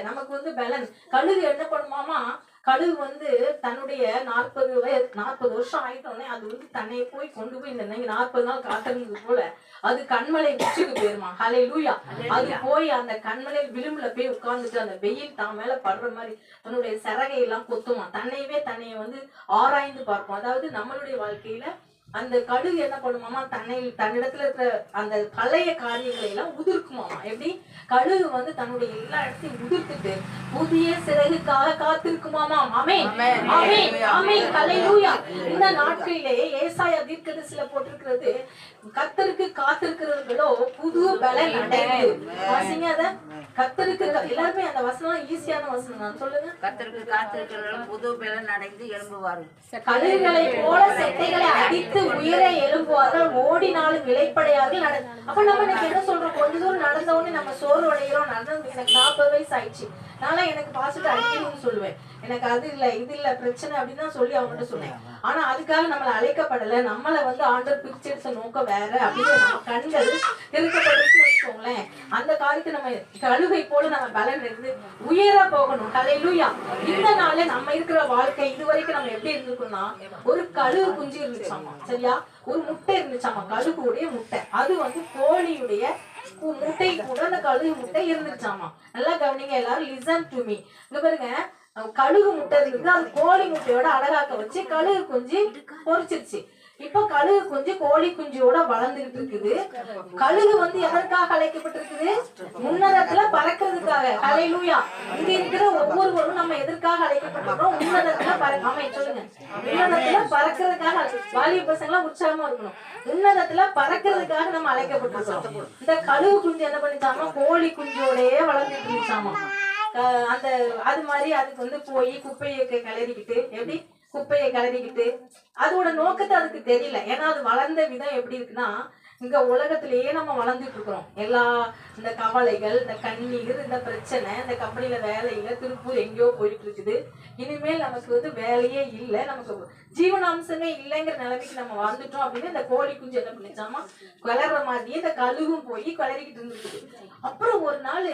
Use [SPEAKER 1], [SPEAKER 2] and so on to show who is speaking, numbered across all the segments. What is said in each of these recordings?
[SPEAKER 1] நமக்கு வந்து பலன். கழுகு என்ன பண்ணுமாமா, கழுகு வந்து தன்னுடைய 40 வருஷம் ஆயிட்டோடனே அது வந்து தன்னை போய் கொண்டு போய் இந்த 40 நாள் காத்திருந்தது போல அது கண்மலை உச்சிக்கு போயிருமா. ஹல்லேலூயா. அது போய் அந்த கண்மலை விளிம்புல போய் உட்கார்ந்துட்டு அந்த வெயில் தான் மேல படுற மாதிரி தன்னுடைய சிறகை எல்லாம் கொத்துமா. தன்னைய வந்து ஆராய்ந்து பார்ப்போம். அதாவது நம்மளுடைய வாழ்க்கையில அந்த கழுகு என்ன பண்ணுமாமா, தன்னிடத்துல இருக்கிற அந்த பழைய காரியங்களை எல்லாம் உதிர்க்குமாமா. எப்படி கழுகு வந்து தன்னுடைய எல்லா இடத்தையும் உதிர்த்துட்டு புதிய சிறகுக்காக காத்திருக்குமாமா. ஆமென் ஆமென் ஆமென் ஹல்லேலூயா. இந்த நாட்களிலே ஏசாயா தீர்க்கதரிசில போட்டிருக்கிறது, கர்த்தருக்கு காத்திருக்கிறவர்களோ புது பலன் அடைந்து. வாசிங்க அத. கர்த்தருக்கு எல்லாருமே அந்த வசனம் ஈஸியான வசனம் தான். சொல்லுங்க.
[SPEAKER 2] கர்த்தருக்கு காத்திருக்கிறவர்கள் புது பலன் அடைந்து எழும்புவார்கள்.
[SPEAKER 1] கழுகுகளை போல செட்டைகளை அடித்து உயிரை எழும்புவார்கள், ஓடினாலும் விளைப்படையார்கள். அப்ப நம்ம இன்னைக்கு என்ன சொல்றோம், கொஞ்ச தூரம் நடந்த உடனே நம்ம சோர்வு அடைகிறோம். நடந்து எனக்கு 40 வயசு ஆயிடுச்சு, நாளா எனக்கு பாசிட்டு அடிக்கணும்னு சொல்லுவேன். எனக்கு அது இல்ல இது இல்ல பிரச்சனை அப்படின்னு தான் சொல்லி அவங்ககிட்ட சொன்னேன். ஆனா அதுக்காக நம்மள அழைக்கப்படல. நம்மள வந்து ஆண்டவர் பிரிச்செடுத்த நோக்கம் வேற அப்படின்னு நம்ம கண்கள் திருக்கப்பட்டு வச்சுக்கோங்களேன். அந்த காலத்து நம்ம கழுகை போல நம்ம பலன் இருந்து உயர போகணும். ஹல்லேலூயா. இந்த நாள்ல நம்ம இருக்கிற வாழ்க்கை இது வரைக்கும் நம்ம எப்படி இருந்திருக்கோம்னா, ஒரு கழுகு குஞ்சு இருந்துச்சாமா. சரியா, ஒரு முட்டை இருந்துச்சாமா, கழுகுடைய முட்டை. அது வந்து கோழியுடைய முட்டை கூட அந்த கழுகு முட்டை இருந்துச்சாமா. நல்லா கவனிங்க எல்லாரும், லிசன் டு மீ. இங்க பாருங்க, கழுகு முட்டை இருக்குது, அது கோழி முட்டையோட அழகாக்க வச்சு கழுகு குஞ்சு பொரிச்சிருச்சு. இப்ப கழுகு குஞ்சு கோழி குஞ்சியோட வளர்ந்துகிட்டு இருக்குது. கழுகு வந்து எதற்காக அழைக்கப்பட்டிருக்குது, உன்னதத்துல பறக்கிறதுக்காக. ஹல்லேலூயா. இங்க இருக்கிற ஒவ்வொருவரும் நம்ம எதற்காக அழைக்கப்பட்டிருக்கிறோம், உன்னதத்துல பறக்காம. சொல்லுங்க, உன்னதத்துல பறக்கிறதுக்காக. வாலிப பசங்களா உற்சாகமா இருக்கணும். உன்னதத்துல பறக்கிறதுக்காக நம்ம அழைக்கப்பட்டிருக்கிறோம். இந்த கழுகு குஞ்சு என்ன பண்ணிச்சாமா, கோழி குஞ்சோடயே வளர்ந்துட்டு இருந்துச்சாமா. அந்த அது மாதிரி அதுக்கு வந்து போய் குப்பையை கிளறிக்கிட்டு, எப்படி குப்பையை கிளறிக்கிட்டு, அதோட நோக்கத்தை அதுக்கு தெரியல. ஏன்னா அது வளர்ந்த விதம் எப்படி இருக்குன்னா, இங்க உலகத்திலேயே நம்ம வளர்ந்துட்டு இருக்கிறோம். எல்லா இந்த கவலைகள், இந்த கண்ணீர், இந்த பிரச்சனை, இந்த கம்பெனில வேலை இல்லை, திருப்பூர் எங்கேயோ போயிட்டு இருக்குது. இனிமேல் நமக்கு வந்து வேலையே இல்லை, நமக்கு ஜீவனாம்சமே இல்லைங்கிற நிலைமைக்கு நம்ம வாழ்ந்துட்டோம் அப்படின்னு இந்த கோழி குஞ்சு என்ன பண்ணிச்சாமா, கிளற மாதிரியே இந்த கழுகும் போய் கிளறிக்கிட்டு இருந்துருக்குது. அப்புறம் ஒரு நாள்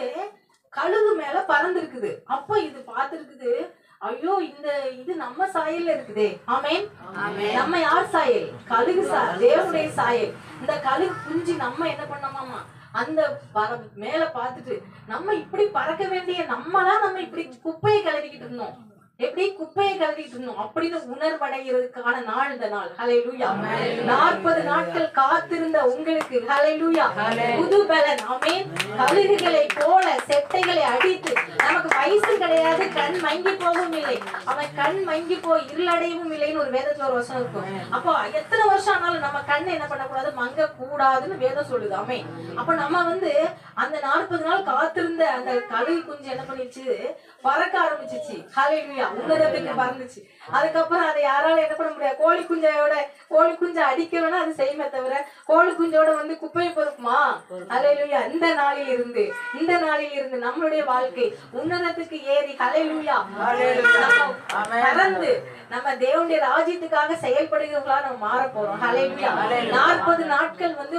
[SPEAKER 1] கழுகு மேல பறந்துருக்குது. அப்ப இது பார்த்துருக்குது, ஐயோ இந்த இது நம்ம சாயல்ல இருக்குதே. ஆமென். நம்ம யார் சாயல், கழுகு தேவனுடைய சாயல். இந்த கழுகு குஞ்சு நம்ம என்ன பண்ணோமாமா, அந்த மேல பார்த்துட்டு நம்ம இப்படி பறக்க வேண்டிய நம்மளா நம்ம இப்படி குப்பையை கிளறிக்கிட்டு இருந்தோம். எப்படி குப்பையை கிளறிட்டு இருந்தோம் அப்படின்னு உணர்வடைகிறதுக்கான நாள் இந்த நாள். ஹல்லேலூயா. 40 நாட்கள் காத்திருந்த உங்களுக்கு ஹல்லேலூயா புது பலன். ஆமென். கழுகுகளை போல செட்டைகளை அடித்து, நமக்கு வயசு கிடையாது, கண் மங்கி போகவும் இல்லை, அவன் கண் மங்கி போய் இருளடையவும் இல்லைன்னு ஒரு வேதத்துல ஒரு வசனம் இருக்கும். அப்போ எத்தனை வருஷம் ஆனாலும் நம்ம கண்ணை என்ன பண்ணக்கூடாது, மங்க கூடாதுன்னு வேதம் சொல்லுது. ஆமென். அப்ப நம்ம வந்து அந்த 40 நாள் காத்திருந்த அந்த கழுகு குஞ்சு என்ன பண்ணிச்சு, பறக்க ஆரம்பிச்சிச்சு. ஹல்லேலூயா. உன்னதத்துக்கு பறந்துச்சு. அதுக்கப்புறம் அதை யாரால என்ன பண்ண முடியாது, கோழி குஞ்சை அடிக்கணும்னா அது செய்யுமே தவிர கோழி குஞ்சோட வந்து குப்பையை பொறுக்குமா. ஹல்லேலூயா. இந்த நாளில் இருந்து நம்மளுடைய வாழ்க்கை உன்னதத்துக்கு ஏறி ஹல்லேலூயா பறந்து நம்ம தேவனுடைய ராஜ்யத்துக்காக செயல்படுகிறவர்களா நம்ம மாற போறோம். ஹல்லேலூயா. 40 நாட்கள் வந்து